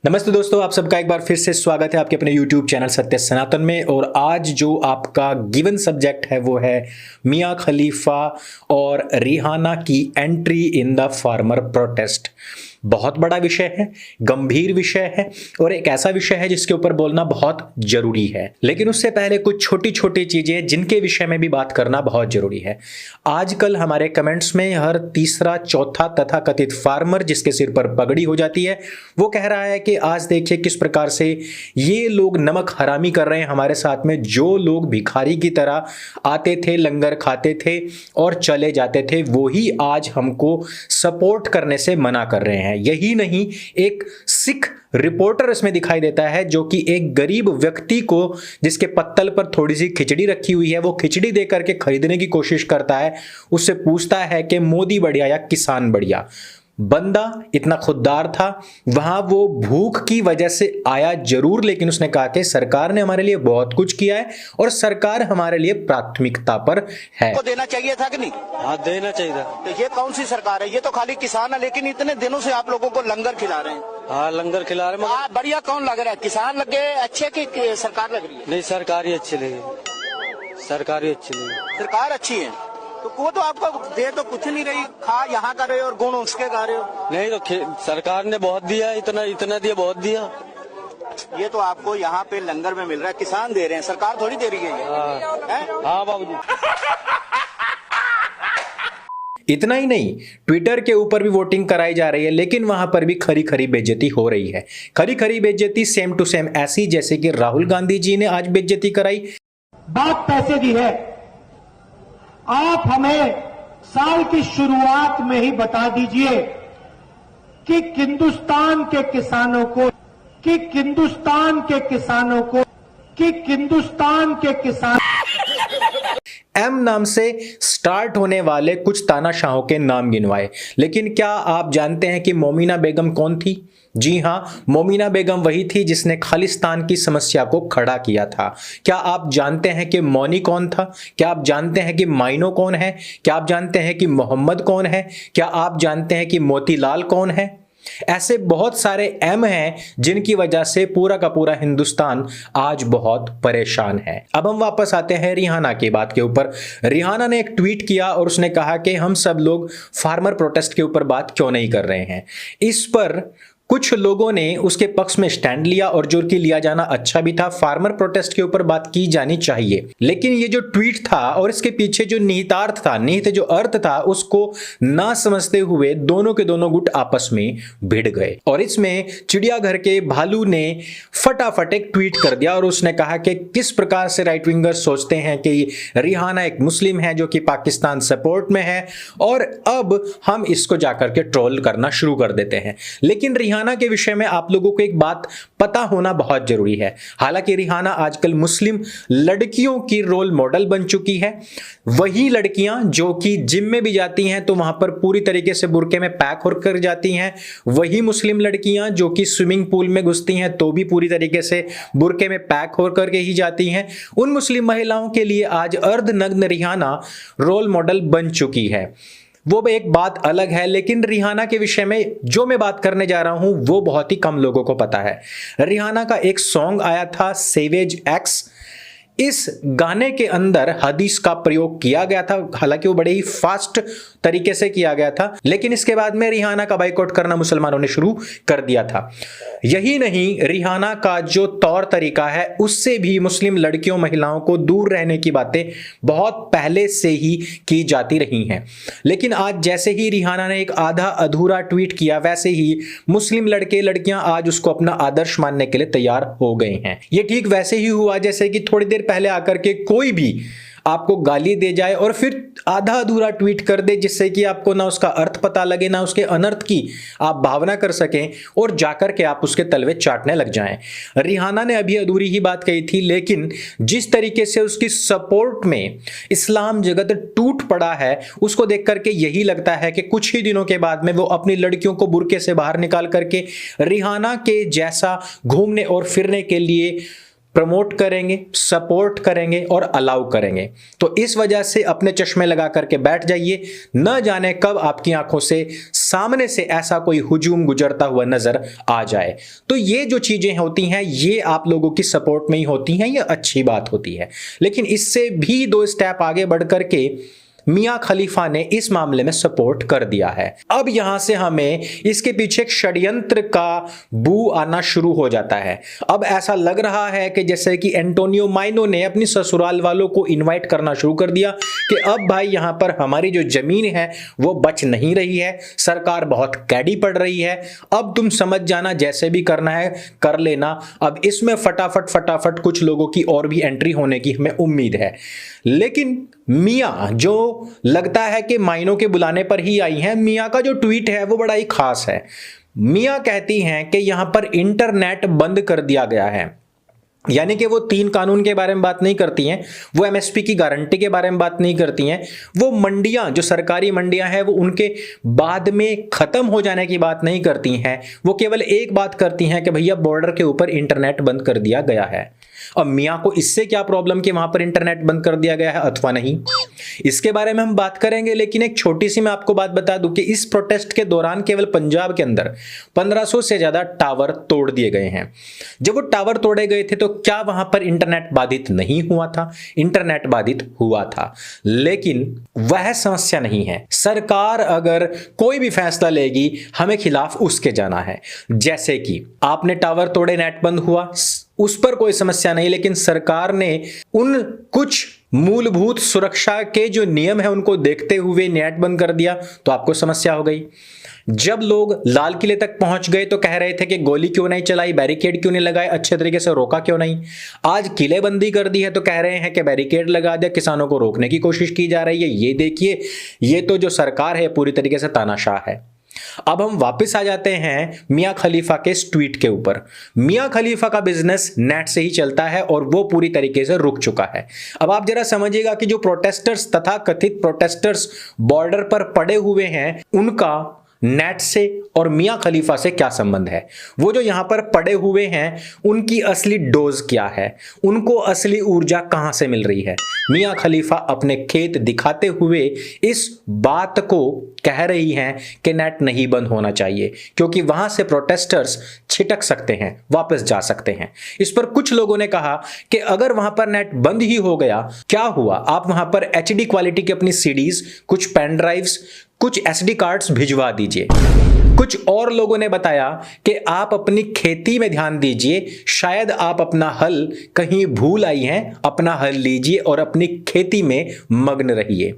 नमस्ते दोस्तों, आप सबका एक बार फिर से स्वागत है आपके अपने YouTube चैनल सत्य सनातन में। और आज जो आपका गिवन सब्जेक्ट है वो है मियां खलीफा और रिहाना की entry in the farmer protest. बहुत बड़ा विषय है, गंभीर विषय है और एक ऐसा विषय है जिसके ऊपर बोलना बहुत जरूरी है। लेकिन उससे पहले कुछ छोटी छोटी चीजें जिनके विषय में भी बात करना बहुत जरूरी है। आजकल हमारे कमेंट्स में हर तीसरा चौथा तथा कथित फार्मर जिसके सिर पर पगड़ी हो जाती है वो कह रहा है कि आज देखिए किस प्रकार से ये लोग नमक हरामी कर रहे हैं हमारे साथ में। जो लोग भिखारी की तरह आते थे, लंगर खाते थे और चले जाते थे, वो ही आज हमको सपोर्ट करने से मना कर रहे हैं। यही नहीं, एक सिख रिपोर्टर इसमें दिखाई देता है जो कि एक गरीब व्यक्ति को जिसके पत्तल पर थोड़ी सी खिचड़ी रखी हुई है वो खिचड़ी दे करके खरीदने की कोशिश करता है। उससे पूछता है कि मोदी बढ़िया या किसान बढ़िया। बंदा इतना खुददार था, वहां वो भूख की वजह से आया जरूर, लेकिन उसने कहा कि सरकार ने हमारे लिए बहुत कुछ किया है और सरकार हमारे लिए प्राथमिकता पर है। को देना चाहिए था कि नहीं? हाँ, देना चाहिए था। तो ये कौन सी सरकार है? ये तो खाली किसान है, लेकिन इतने दिनों से आप लोगों को लंगर खिला रहे हैं। हाँ, लंगर खिला रहे हैं। बढ़िया कौन लग रहा है? किसान लग गए अच्छे की सरकार लग रही है? नहीं, सरकार ही अच्छी लगी। सरकार ही अच्छी लगी। सरकार अच्छी है तो वो तो आपको दे तो कुछ नहीं रही, खा यहाँ कर रहे हो और गुण उसके गा रहे हो। नहीं तो सरकार ने बहुत दिया, इतना दिया, बहुत दिया। ये तो आपको यहाँ पे लंगर में मिल रहा है, किसान दे रहे हैं, सरकार थोड़ी दे रही है ये। हाँ बाबूजी। इतना ही नहीं, ट्विटर के ऊपर भी वोटिंग कराई जा रही है, लेकिन वहां पर भी खरी खरी बेइज्जती हो रही है। खरी खरी बेइज्जती सेम टू सेम ऐसी जैसे कि राहुल गांधी जी ने आज बेइज्जती कराई। बात पैसे की है, आप हमें साल की शुरुआत में ही बता दीजिए कि हिंदुस्तान के किसान एम नाम से स्टार्ट होने वाले कुछ तानाशाहों के नाम गिनवाए। लेकिन क्या आप जानते हैं कि मोमिना बेगम कौन थी? जी हां, मोमिना बेगम वही थी जिसने खालिस्तान की समस्या को खड़ा किया था। क्या आप जानते हैं कि मौनी कौन था? क्या आप जानते हैं कि माइनो कौन है? क्या आप जानते हैं कि मोहम्मद कौन है? क्या आप जानते हैं कि मोतीलाल कौन है? ऐसे बहुत सारे एम हैं जिनकी वजह से पूरा का पूरा हिंदुस्तान आज बहुत परेशान है। अब हम वापस आते हैं रिहाना की बात के ऊपर। रिहाना ने एक ट्वीट किया और उसने कहा कि हम सब लोग फार्मर प्रोटेस्ट के ऊपर बात क्यों नहीं कर रहे हैं। इस पर कुछ लोगों ने उसके पक्ष में स्टैंड लिया और जो कि लिया जाना अच्छा भी था। फार्मर प्रोटेस्ट के ऊपर बात की जानी चाहिए, लेकिन ये जो ट्वीट था और इसके पीछे जो निहितार्थ था, निहित जो अर्थ था, उसको ना समझते हुए दोनों के दोनों गुट आपस में भिड़ गए। और इसमें चिड़ियाघर के भालू ने फटाफट एक ट्वीट कर दिया और उसने कहा कि किस प्रकार से राइट विंगर्स सोचते हैं कि रिहाना एक मुस्लिम है जो कि पाकिस्तान सपोर्ट में है और अब हम इसको जाकर के ट्रोल करना शुरू कर देते हैं। लेकिन रिहाना के विषय में आप लोगों को एक बात पता होना बहुत जरूरी है। हालांकि रिहाना आजकल मुस्लिम लड़कियों की रोल मॉडल बन चुकी है। वही लड़कियां जो कि जिम में भी जाती हैं तो वहां पर पूरी तरीके से बुर्के में पैक होकर जाती हैं। वही मुस्लिम लड़कियां जो कि स्विमिंग पूल में घुसती हैं तो भी पूरी तरीके से बुर्के में पैक होकर के ही जाती हैं। उन मुस्लिम महिलाओं के लिए आज अर्धनग्न रिहाना रोल मॉडल बन चुकी है। वो एक बात अलग है, लेकिन रिहाना के विषय में जो मैं बात करने जा रहा हूं वो बहुत ही कम लोगों को पता है। रिहाना का एक सॉन्ग आया था सेवेज एक्स। इस गाने के अंदर हदीस का प्रयोग किया गया था, हालांकि वो बड़े ही फास्ट तरीके से किया गया था, लेकिन इसके बाद में रिहाना का बाइकआउट करना मुसलमानों ने शुरू कर दिया था। यही नहीं, रिहाना का जो तौर तरीका है उससे भी मुस्लिम लड़कियों महिलाओं को दूर रहने की बातें बहुत पहले से ही की जाती रही हैं। लेकिन आज जैसे ही रिहाना ने एक आधा अधूरा ट्वीट किया वैसे ही मुस्लिम लड़के लड़कियां आज उसको अपना आदर्श मानने के लिए तैयार हो गए हैं। ये ठीक वैसे ही हुआ जैसे कि थोड़ी देर पहले आकर के कोई भी आपको गाली दे जाए और फिर आधा अधूरा ट्वीट कर दे जिससे कि आपको ना उसका अर्थ पता लगे ना उसके अनर्थ की आप भावना कर सकें और जाकर के आप उसके तलवे चाटने लग जाएं। रिहाना ने अभी अधूरी ही बात कही थी, लेकिन जिस तरीके से उसकी सपोर्ट में इस्लाम जगत टूट पड़ा है उसको देख करके यही लगता है कि कुछ ही दिनों के बाद में वो अपनी लड़कियों को बुर्के से बाहर निकाल करके रिहाना के जैसा घूमने और फिरने के लिए प्रमोट करेंगे, सपोर्ट करेंगे और अलाउ करेंगे। तो इस वजह से अपने चश्मे लगा करके बैठ जाइए, न जाने कब आपकी आंखों से सामने से ऐसा कोई हुजूम गुजरता हुआ नजर आ जाए। तो ये जो चीजें होती हैं ये आप लोगों की सपोर्ट में ही होती हैं, ये अच्छी बात होती है। लेकिन इससे भी 2 स्टेप आगे बढ़ करके मियां खलीफा ने इस मामले में सपोर्ट कर दिया है। अब यहां से हमें इसके पीछे एक षड्यंत्र का बू आना शुरू हो जाता है। अब ऐसा लग रहा है कि जैसे कि एंटोनियो माइनो ने अपनी ससुराल वालों को इनवाइट करना शुरू कर दिया कि अब भाई यहां पर हमारी जो जमीन है वो बच नहीं रही है, सरकार बहुत कैडी पड़ रही है, अब तुम समझ जाना, जैसे भी करना है कर लेना। अब इसमें फटाफट कुछ लोगों की और भी एंट्री होने की हमें उम्मीद है। लेकिन मियां जो लगता है कि माइनो के बुलाने पर ही आई हैं, मियां का जो ट्वीट है वो बड़ा ही खास है। मियां कहती हैं कि यहां पर इंटरनेट बंद कर दिया गया है, यानी कि वो 3 कानून के बारे में बात नहीं करती हैं, वो एमएसपी की गारंटी के बारे में बात नहीं करती हैं, वो मंडियां जो सरकारी मंडियां हैं वो उनके बाद में खत्म हो जाने की बात नहीं करती हैं। वो केवल एक बात करती हैं कि भैया बॉर्डर के ऊपर इंटरनेट बंद कर दिया गया है। अब मियां को इससे क्या प्रॉब्लम कि वहां पर इंटरनेट बंद कर दिया गया है अथवा नहीं, इसके बारे में हम बात करेंगे। लेकिन एक छोटी सी मैं आपको बात बता दूं कि इस प्रोटेस्ट के दौरान केवल पंजाब के अंदर 1500 से ज्यादा टावर तोड़ दिए गए हैं। जब वो टावर तोड़े गए थे तो क्या वहां पर इंटरनेट बाधित नहीं हुआ था? इंटरनेट बाधित हुआ था, लेकिन वह समस्या नहीं है। सरकार अगर कोई भी फैसला लेगी हमें खिलाफ उसके जाना है। जैसे कि आपने टावर तोड़े, नेट बंद हुआ, उस पर कोई समस्या नहीं, लेकिन सरकार ने उन कुछ मूलभूत सुरक्षा के जो नियम है उनको देखते हुए नेट बंद कर दिया तो आपको समस्या हो गई। जब लोग लाल किले तक पहुंच गए तो कह रहे थे कि गोली क्यों नहीं चलाई, बैरिकेड क्यों नहीं लगाए, अच्छे तरीके से रोका क्यों नहीं। आज किलेबंदी कर दी है तो कह रहे हैं कि बैरिकेड लगा दिया, किसानों को रोकने की कोशिश की जा रही है। ये देखिए, ये तो जो सरकार है पूरी तरीके से तानाशाह है। अब हम वापस आ जाते हैं मियां खलीफा के इस ट्वीट के ऊपर। मियां खलीफा का बिजनेस नेट से ही चलता है और वो पूरी तरीके से रुक चुका है। अब आप जरा समझिएगा कि जो प्रोटेस्टर्स तथा कथित प्रोटेस्टर्स बॉर्डर पर पड़े हुए हैं उनका नेट से और मियां खलीफा से क्या संबंध है। वो जो यहां पर पड़े हुए हैं उनकी असली डोज क्या है, उनको असली ऊर्जा कहां से मिल रही है। मियां खलीफा अपने खेत दिखाते हुए इस बात को कह रही हैं कि नेट नहीं बंद होना चाहिए, क्योंकि वहां से प्रोटेस्टर्स छिटक सकते हैं, वापस जा सकते हैं। इस पर कुछ लोगों ने कहा कि अगर वहां पर नेट बंद ही हो गया क्या हुआ, आप वहां पर एचडी क्वालिटी की अपनी सीडीज, कुछ पेन ड्राइव्स, कुछ एसडी कार्ड्स भिजवा दीजिए। कुछ और लोगों ने बताया कि आप अपनी खेती में ध्यान दीजिए, शायद आप अपना हल कहीं भूल आई हैं, अपना हल लीजिए और अपनी खेती में मग्न रहिए।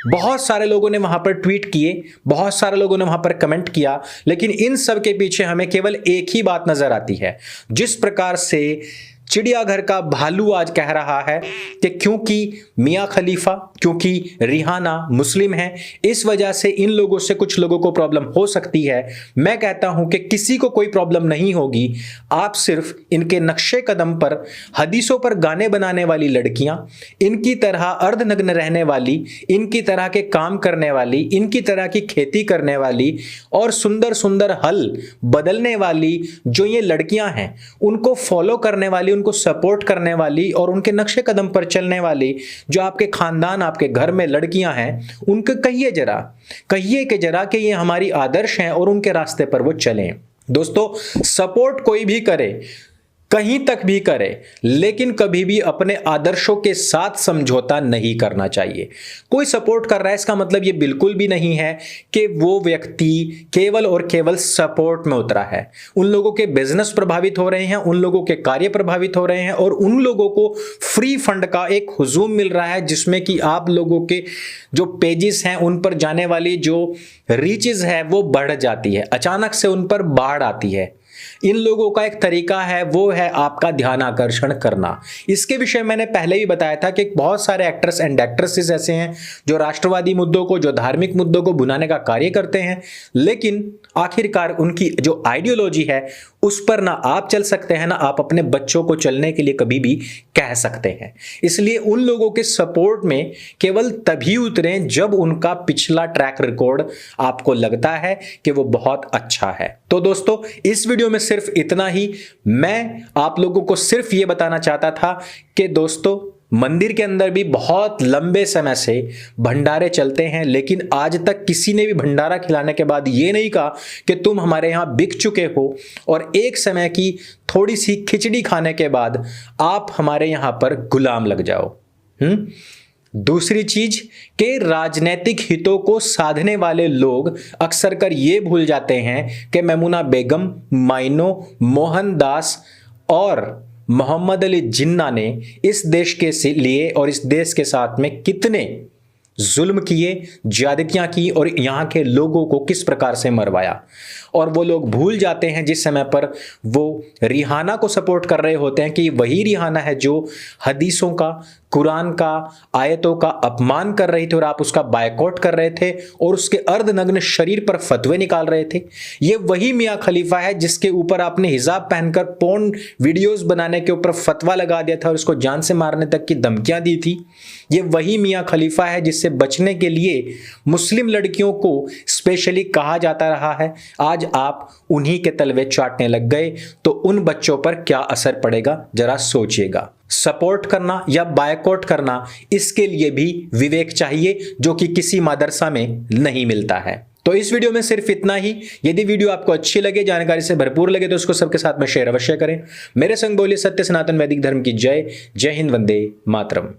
बहुत सारे लोगों ने वहां पर ट्वीट किए, बहुत सारे लोगों ने वहां पर कमेंट किया, लेकिन इन सब के पीछे हमें केवल एक ही बात नजर आती है। जिस प्रकार से चिड़ियाघर का भालू आज कह रहा है कि क्योंकि मियां खलीफा, क्योंकि रिहाना मुस्लिम है, इस वजह से इन लोगों से कुछ लोगों को प्रॉब्लम हो सकती है। मैं कहता हूं कि किसी को कोई प्रॉब्लम नहीं होगी। आप सिर्फ इनके नक्शे कदम पर हदीसों पर गाने बनाने वाली लड़कियां, इनकी तरह अर्धनग्न रहने वाली, इनकी तरह के काम करने वाली, इनकी तरह की खेती करने वाली और सुंदर सुंदर हल बदलने वाली जो ये लड़कियां हैं, उनको फॉलो करने वाली, उनको सपोर्ट करने वाली और उनके नक्शे कदम पर चलने वाली जो आपके खानदान, आपके घर में लड़कियां हैं, उनको कहिए जरा कि ये हमारी आदर्श हैं और उनके रास्ते पर वो चलें। दोस्तों, सपोर्ट कोई भी करे, कहीं तक भी करे, लेकिन कभी भी अपने आदर्शों के साथ समझौता नहीं करना चाहिए। कोई सपोर्ट कर रहा है इसका मतलब ये बिल्कुल भी नहीं है कि वो व्यक्ति केवल और केवल सपोर्ट में उतरा है। उन लोगों के बिजनेस प्रभावित हो रहे हैं, उन लोगों के कार्य प्रभावित हो रहे हैं और उन लोगों को फ्री फंड का एक हुजूम मिल रहा है, जिसमें कि आप लोगों के जो पेजेस हैं उन पर जाने वाली जो रीचेज है वो बढ़ जाती है, अचानक से उन पर बाढ़ आती है। इन लोगों का एक तरीका है, वो है आपका ध्यान आकर्षण करना। इसके विषय मैंने पहले भी बताया था कि बहुत सारे एक्टर्स एंड एक्ट्रेसेस ऐसे हैं जो राष्ट्रवादी मुद्दों को, जो धार्मिक मुद्दों को भुनाने का कार्य करते हैं, लेकिन आखिरकार उनकी जो आइडियोलॉजी है उस पर ना आप चल सकते हैं, ना आप अपने बच्चों को चलने के लिए कभी भी कह सकते हैं। इसलिए उन लोगों के सपोर्ट में केवल तभी उतरें जब उनका पिछला ट्रैक रिकॉर्ड आपको लगता है कि वो बहुत अच्छा है। तो दोस्तों, इस वीडियो में सिर्फ इतना ही। मैं आप लोगों को सिर्फ ये बताना चाहता था कि दोस्तों, मंदिर के अंदर भी बहुत लंबे समय से भंडारे चलते हैं, लेकिन आज तक किसी ने भी भंडारा खिलाने के बाद ये नहीं कहा कि तुम हमारे यहाँ बिक चुके हो, और एक समय की थोड़ी सी खिचड़ी खाने के बाद आप हमारे यहाँ पर गुलाम लग जाओ। दूसरी चीज के राजनीतिक हितों को साधने वाले लोग अक्सर कर ये भूल जाते हैं कि मेमुना बेगम, माइनो, मोहनदास और मोहम्मद अली जिन्ना ने इस देश के लिए और इस देश के साथ में कितने जुल्म किए, ज्यादतियां की और यहाँ के लोगों को किस प्रकार से मरवाया। और वो लोग भूल जाते हैं जिस समय पर वो रिहाना को सपोर्ट कर रहे होते हैं कि वही रिहाना है जो हदीसों का, कुरान का, आयतों का अपमान कर रही थी और आप उसका बायकॉट कर रहे थे और उसके अर्धनग्न शरीर पर फतवे निकाल रहे थे। ये वही मियाँ खलीफा है जिसके ऊपर आपने हिजाब पहनकर पोर्न वीडियोस बनाने के ऊपर फतवा लगा दिया था और उसको जान से मारने तक की धमकियां दी थी। ये वही मियाँ खलीफा है जिससे बचने के लिए मुस्लिम लड़कियों को स्पेशली कहा जाता रहा है। आज आप उन्हीं के तलवे चाटने लग गए तो उन बच्चों पर क्या असर पड़ेगा, जरा सोचिएगा। सपोर्ट करना या बायकॉट करना, इसके लिए भी विवेक चाहिए जो कि किसी मदरसा में नहीं मिलता है। तो इस वीडियो में सिर्फ इतना ही। यदि वीडियो आपको अच्छी लगे, जानकारी से भरपूर लगे, तो उसको सबके साथ में शेयर अवश्य करें। मेरे संग बोलिए सत्य सनातन वैदिक धर्म की जय। जय हिंद, वंदे मातरम।